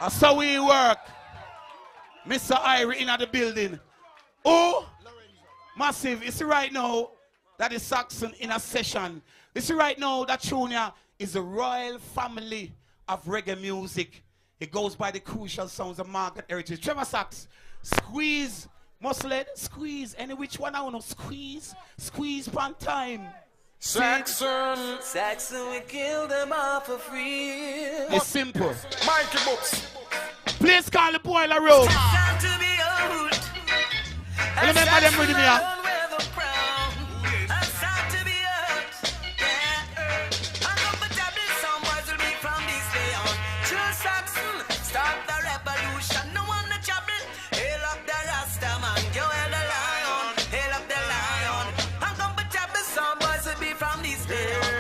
That's how we work. Mr. Irie in the building. Oh, massive. You see right now, that is Saxon in a session. You see right now, that Junior is the royal family of reggae music. It goes by the crucial sounds of Margaret Heritage. Trevor Sax, squeeze, muscle, squeeze. Any which one I want to squeeze, squeeze pan time. Saxon. Saxon, we kill them all for free. It's simple. Mikey Books. Please call the boiler room. Time to be old. Remember them with me here.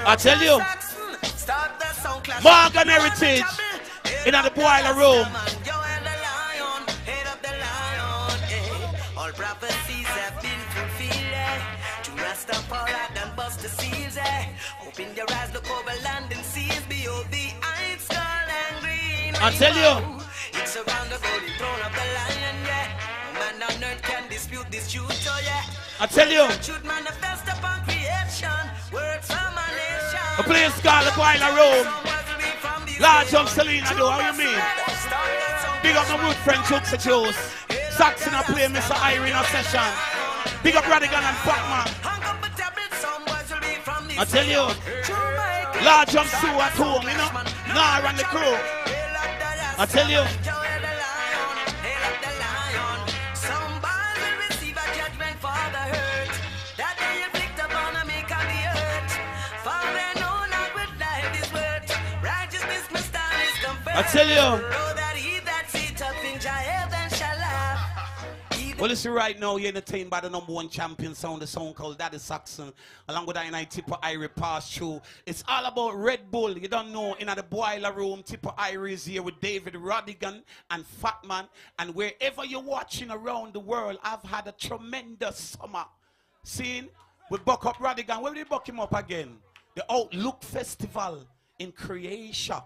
I tell you, Morgan Heritage in the boiler room. All prophecies have been fulfilled. To Rastafari and bust the seals. Open your eyes, look over land and seas. Behold the iron, skull and green. I tell you, it's around the golden throne of the lion. Yeah, man on earth can dispute this truth. Oh yeah. I tell you, should manifest upon creation. Words from a nation. A place called the boiler room. Large of Selena, do how you mean? Big up my good friend Chooks and Juice. Saxon a play Mr. Irie in a session. Big up Radigan and Fatman. I tell you, large of Sue at home, you know? Nah, run the crew. I tell you. I tell you. Well, listen, right now, you're entertained by the #1 champion sound, the song called That Is Saxon, along with I Tippa Irie pass through. It's all about Red Bull. You don't know, in the boiler room, Tippa Irie is here with David Rodigan and Fatman. And wherever you're watching around the world, I've had a tremendous summer. Seeing, we buck up Rodigan. Where did we buck him up again? The Outlook Festival in Croatia.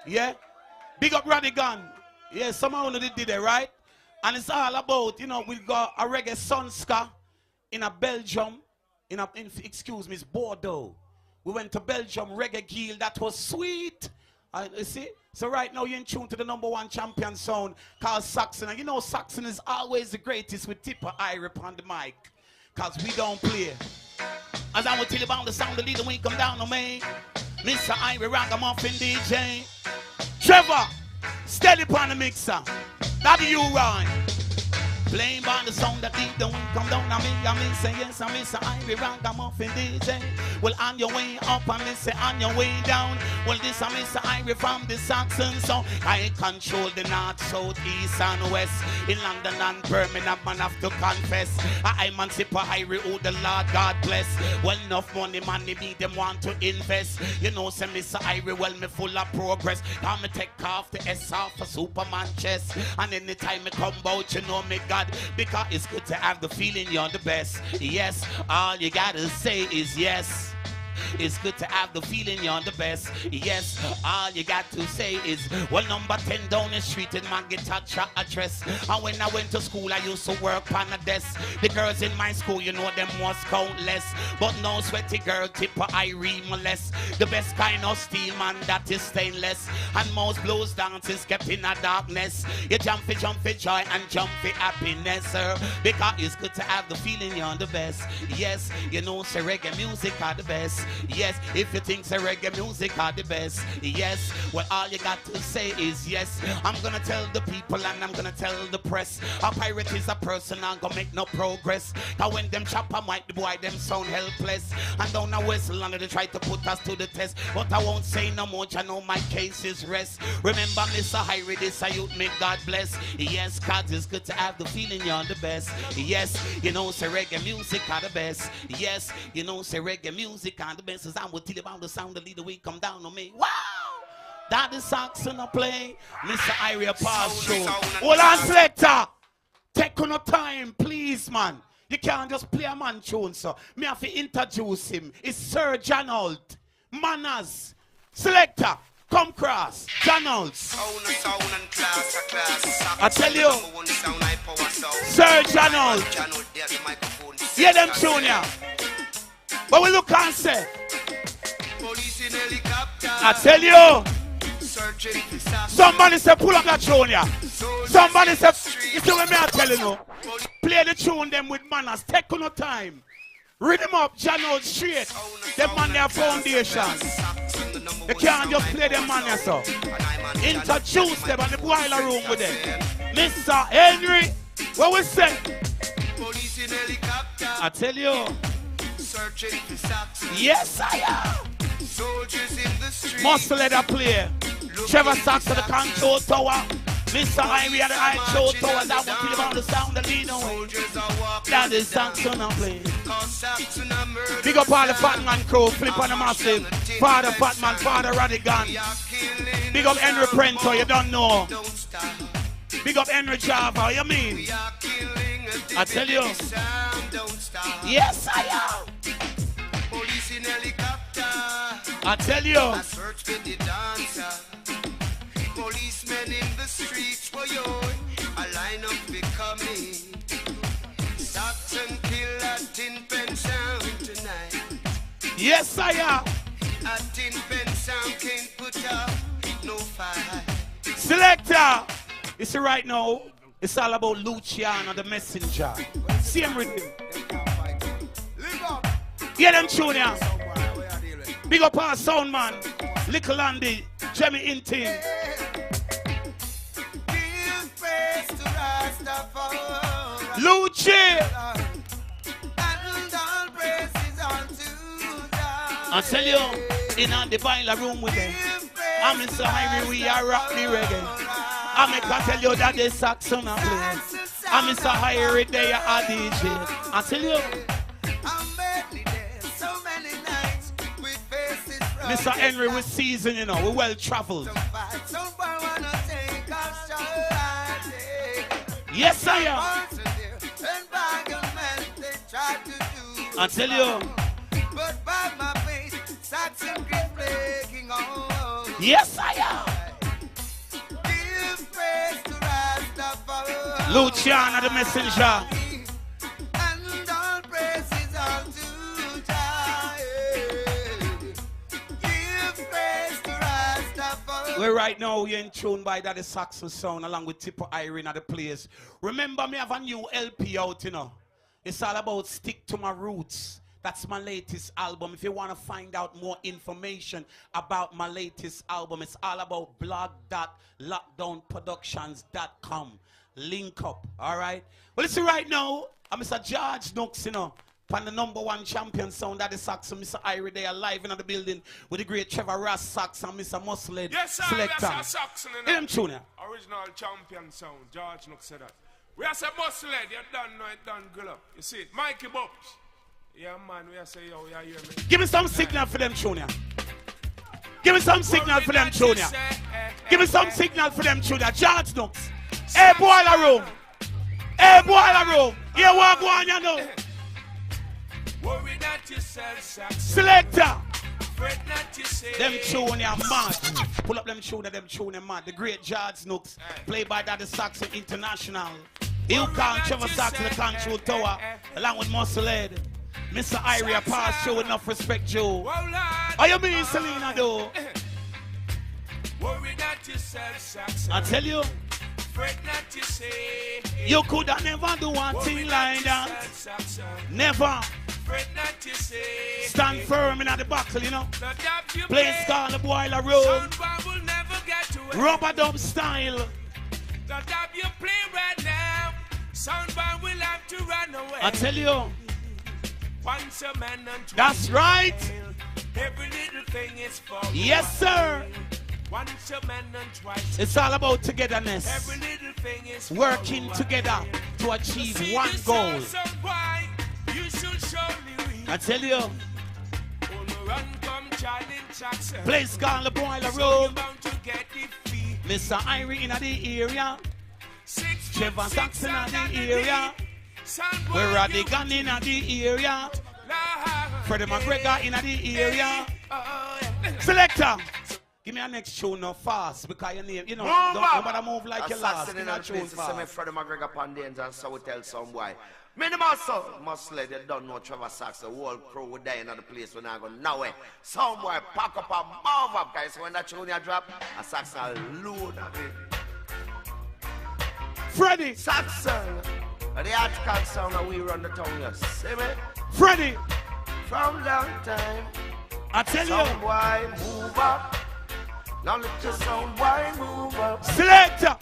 Yeah? Big up Rodigan. Yeah, someone already did it, right? And it's all about, you know, we got a reggae sunska in a Belgium, excuse me, it's Bordeaux. We went to Belgium, reggae guild, that was sweet. You see? So right now you're in tune to the #1 champion sound called Saxon. And you know Saxon is always the greatest with Tippa Irie on the mic. Cause we don't play. As I will tell you about the sound, the leader when you come down on me. Mr. Irie Ragamuffin DJ. Trevor, steady upon the mixer. That you run. Playing by the sound that deep don't come down on me. I say yes, I miss Irie Ragamuffin DJ. Well, on your way up, I miss it on your way down. Well, this I miss Irie from the Saxon, so I control the north, south, east, and west. In London and Birmingham, man have to confess. I'm on Tippa Irie, who the Lord God bless. Well, enough money, me them want to invest. You know, say Mr. Irie, well, me full of progress. Come me take off the S off for Superman chest. And anytime me come out, you know me God, because it's good to have the feeling you're the best. Yes, all you gotta say is yes. It's good to have the feeling you're the best. Yes, all you got to say is, well, number 10 down the street in my guitar track address. And when I went to school, I used to work on a desk. The girls in my school, you know them was countless. But no sweaty girl, Tippa Irie molest. The best kind of steel, man, that is stainless. And most blues dances kept in a darkness. You jump for joy and jump for happiness, sir. Because it's good to have the feeling you're the best. Yes, you know, say reggae music are the best. Yes, if you think say reggae music are the best. Yes, well, all you got to say is yes. I'm gonna tell the people and I'm gonna tell the press. A pirate is a person and gonna make no progress. Cause when them chop a mic, the boy them sound helpless. And down a whistle and they try to put us to the test. But I won't say no much, I know my case is rest. Remember Mr. Irie, this a youth, may God bless. Yes, cause it's good to have the feeling you're the best. Yes, you know, say reggae music are the best. Yes, you know, say reggae music are the best. As I will tell you about the sound, the leader will come down on me. Wow! That is Saxon a play. Mr. Irie pass through. Hold on, selector. Take no time, please, man. You can't just play a man tune, so me have to introduce him. It's Sir John Holt. Manners. Selector. Come cross. Channels. I tell you. Sir Channels. Hear them tune ya. But we look and say. I tell you. Somebody say pull up that tune ya. Somebody say, you see what me I telling you? Play the tune them with manners. Take no time. Read them up, channel straight. Them man their foundation. They can't just play them man there, so. Introduce them in the boiler room with them. Mr. Henry, what we say? I tell you. Yes, I am. Muscle leather play. Trevor Saxon the control tower. Mr. Ivy at the control tower. That one about the sound that lead away. That is Saxon I'm playing. Big up all the Fatman crew, Flip on the Massive. Father Fatman, Father Radigan. Big up Henry Prento, you don't know. Big up Henry Java, you mean? I tell you. Yes, I am. I tell you. Policemen in the streets for you. A line up becoming. Saxon kill a tin pen sound tonight. Yes, I am. A tin pen sound can't put up no fight. Selector. You see right now, it's all about Luciano the messenger. Same rhythm. Get them tune ya. Big up our sound man. Little Andy, Jemmy Inting. Luce. I tell you, in the boiler room with them. I'm in Sahiri, we are rock the reggae. I make I tell you that the Saxon are playing. I'm in Sahiri, they are DJ. I tell you. Mr. Henry with season, you know, we're well traveled. Yes, I am. I tell you. Yes, I am. Luciana the messenger. Well, right now, you're in tune by that Saxon sound along with Tippa Irene at the place. Remember, me have a new LP out, you know. It's all about Stick to My Roots. That's my latest album. If you want to find out more information about my latest album, it's all about blog.lockdownproductions.com. Link up, all right? Well, listen, right now, I'm Mr. George Nooks, you know. From the #1 champion sound that is Saxon, Mr. Irie, they are live in the building with the great Trevor Ross Saxon, Mr. Muscle Selector. Yes, sir, Saxon. Him tune. Original champion sound, George Nook said that. We are say Muscle, you done know it done good up. You see it, Mikey Bubs. Yeah, man, we are say, yo, you hear me? Give me some signal for them tune. Give me some signal for them tune. Give me some signal for them tune. George Nooks. Hey, boiler room. Hey, boiler room. Here what go on, you know. Worry not yourself, Saxon. Selector. Fret not yourself. Them tune are mad. Pull up them tune mad. The great George Nooks, played by Daddy Saxon International. You can't Trevor Saxon, the control tower, along with Muscle Head. Mr. Irie, pass show enough respect, Joe. How you mean, Selena, though? Worry not yourself, Saxon. I tell you. Fret not yourself. You could have never do one thing like that. Never. Stand firm in the buckle, you know. Place called the boiler room. Rubber dub style. You play right now. Soundbar will have to run away. I tell you. Once a man and that's right. Every little thing is for yes, sir. Once a man and twice. It's all about togetherness. Every little thing is working together to achieve one goal. I tell you. Place called the boiler room. Mr. Irie in the area. Trevor Saxon in the area. We're Radigan in the area. Freddie McGregor in the area. Selector. Give me a next tune now fast because your name, you know, Move up. nobody move like your last. Give me a tune fast. Freddie McGregor Pandens and so we tell some boy. Minimal must let you don't know Trevor Saxon. The whole crew would die in the place when I go nowhere. Some boy pack up and move up, guys. So when that tune you drop, a Saxon load of it. Freddie! Saxon! The article sound that we run the town, you see me? Freddie! From long time. I tell Some you. boy move up. Now let your sound boy move up. Selector!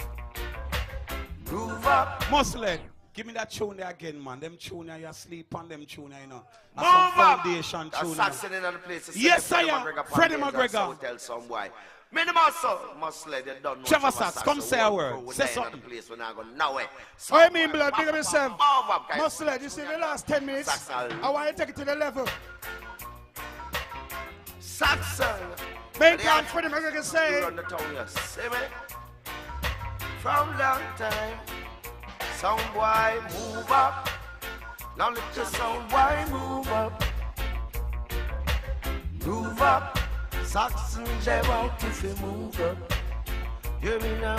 Move up. Muscle. Give me that tune there again, man. Them tune there, you sleep on them tune there, you know. Move Some up. foundation tune. Saxon in the place. Yes, I am. Freddie McGregor. So tell some boy. Minimal must let you don't know. Trevor Sax, come say a word. Say something. Place when I go nowhere. What I mean, blood, big up yourself. Muscle, you see the last 10 minutes. I want you to take it to the level. Saxon. Main plan Freddie McGregor say. Run the town, you see me? From long time. Sound boy move up. Now let your sound boy move up. Move up. Saxon jab out if you move up. Hear me now.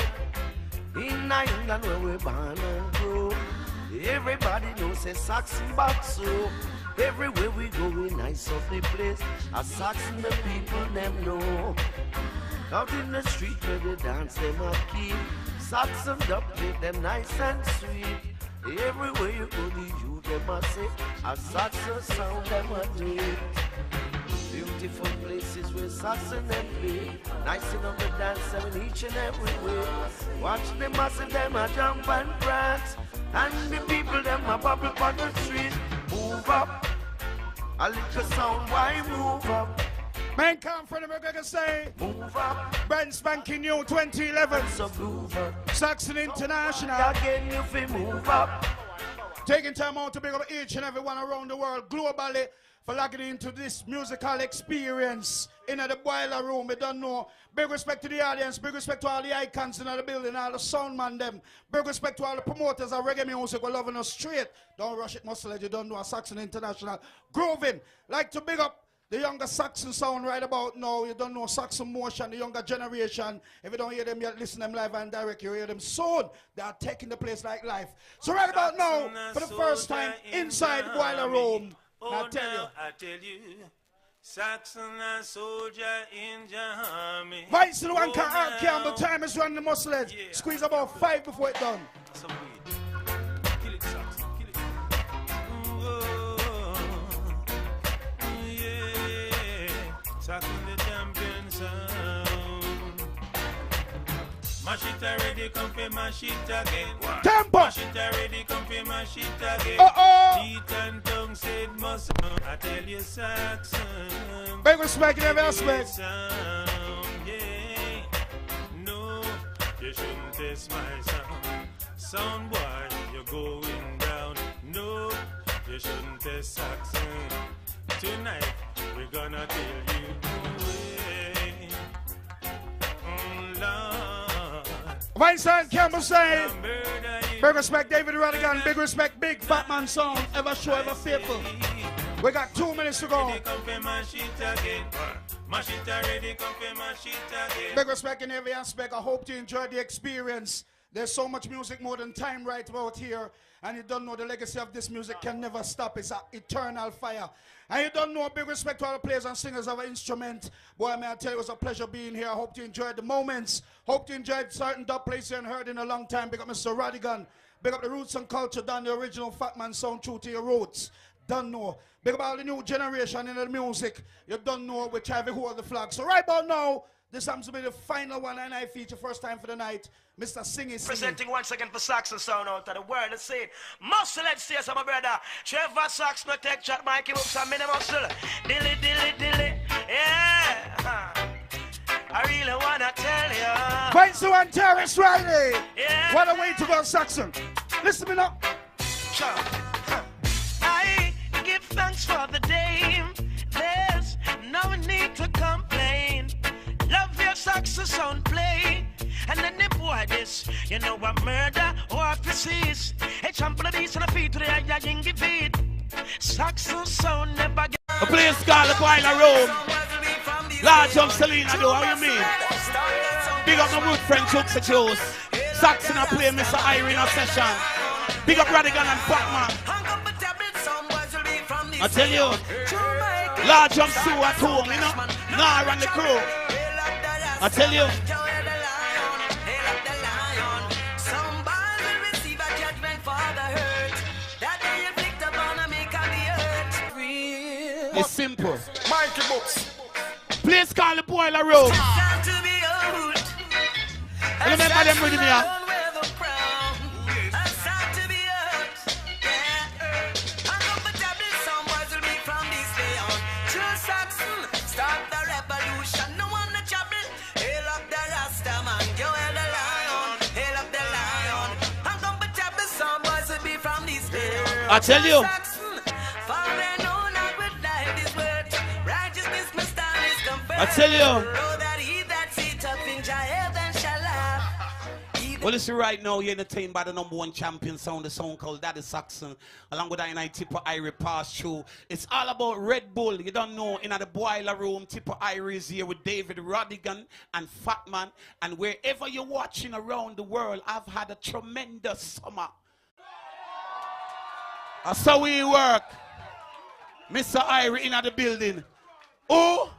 In England where we born and grow. Everybody knows say Saxon back so. Everywhere we go we nice of the place. A Saxon the people them know. Out in the street where they dance them a keep. Saxon dub play them nice and sweet. Everywhere you go the youth them a say. A Saxon sound them a do. Beautiful places where Saxon them play. Nice enough to dance them in each and every way. Watch them massive them a jump and prance. And the people them a bubble on the street. Move up. A little sound why move up. Main plan Freddie McGregor say. Move up. Brand spanking new 2011. So move up. Saxon International. Again you fi move up. Taking time out to big up each and everyone around the world globally for logging into this musical experience in the boiler room. We don't know. Big respect to the audience. Big respect to all the icons in the building, all the sound man them. Big respect to all the promoters of reggae music who are loving us straight. Don't rush it, muscle. You don't know a Saxon International. Grooving. Like to big up the younger Saxon sound right about now. You don't know Saxon motion, the younger generation. If you don't hear them yet, listen them live and direct. You hear them soon. They are taking the place like life. So right about now, for the first time, inside boiler room. I tell you. Saxon a soldier in the army. Vice to the one can't the time is running the muscle. Yeah. Squeeze about 5 before it's done. Some weed. Kill it, Saxon. Kill it. Yeah. Saxon the champion sound. Mash it already, come for mash it again. Tempo! Mash it already, come for mash it again. Teeth and tongue said muscle. I tell you, Saxon. Big respect in every aspect. Sound, yeah. No, you shouldn't test my sound. Sound boy, you're going down. No, you shouldn't test Saxon. Tonight, we're gonna tell you. Vincent Campbell say, big respect David Radigan, big respect Big Fatman Sound, ever show, ever faithful. We got 2 minutes to go. Big respect in every aspect. I hope you enjoyed the experience. There's so much music more than time right about here. And you don't know the legacy of this music can never stop. It's an eternal fire. And you don't know, big respect to all the players and singers of our instrument. Boy, may I tell you, it was a pleasure being here. I hope you enjoyed the moments. Hope you enjoyed certain dub places you haven't heard in a long time. Big up Mr. Radigan. Big up the roots and culture, done the original Fatman sound true to your roots. Don't know. Big up all the new generation in the music. You don't know which have hold the flag. So right about now, this happens to be the final one and I feature first time for the night. Mr. Singy. Presenting once again for Saxon sound out of the world. Let's see. Muscle, let's see us, my brother. Trevor Saxon, no tech chat, Mikey Books, and mini muscle. Dilly, dilly, dilly. Yeah. I really wanna tell you. Fight to one Terrence Riley. Yeah. What a way to go, Saxon. Listen me now. Sure. I give thanks for the day. There's no need to complain. Love your Saxon sound play. And then the boy this, you know what murder or precise. A trample of these on the feet to the eye, you give it. Saxon sound never get. A place called the boiler room. Large of Selena do, how you mean? Big up my good friend Chooks Juice. Saxon I play Mr. Irene a session. Big up Radigan and Fatman. I tell you, large of Sue at home, you know? Nah, run the crew. I tell you. It's simple. Mikey Books. Please call the boiler room. Remember them with me here. I tell you. I tell you. Well, listen, right now, you're entertained by the #1 champion sound, the song called That Is Saxon, along with I Tippa Irie pass through. It's all about Red Bull. You don't know, in the boiler room, Tippa Irie is here with David Rodigan and Fatman. And wherever you're watching around the world, I've had a tremendous summer. That's how we work. Mr. Irie in the building. Oh,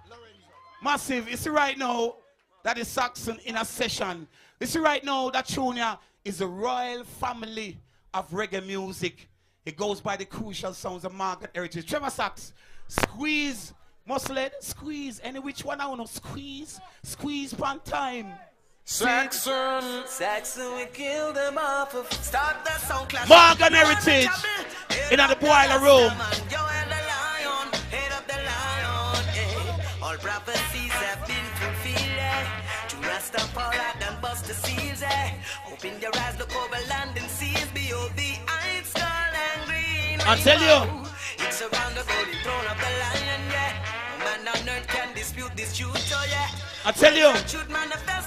massive. You see right now, that is Saxon in a session. You see right now, that tune here is a royal family of reggae music. It goes by the crucial sounds of Margaret Heritage. Trevor Sax, squeeze, muscle, squeeze. Any which one I want to squeeze, squeeze pan time. Saxon. Saxon, we kill them off. Start that song class. Margaret Heritage in the boiler room. All prophecies have been fulfilled. To Rastafari and bust the seals. Open your eyes, look over land and seas. Behold the ice, skull and green. I tell you. It's around the golden throne of the lion, yeah. No man on earth can dispute this truth, oh yeah. I tell you. Truth manifest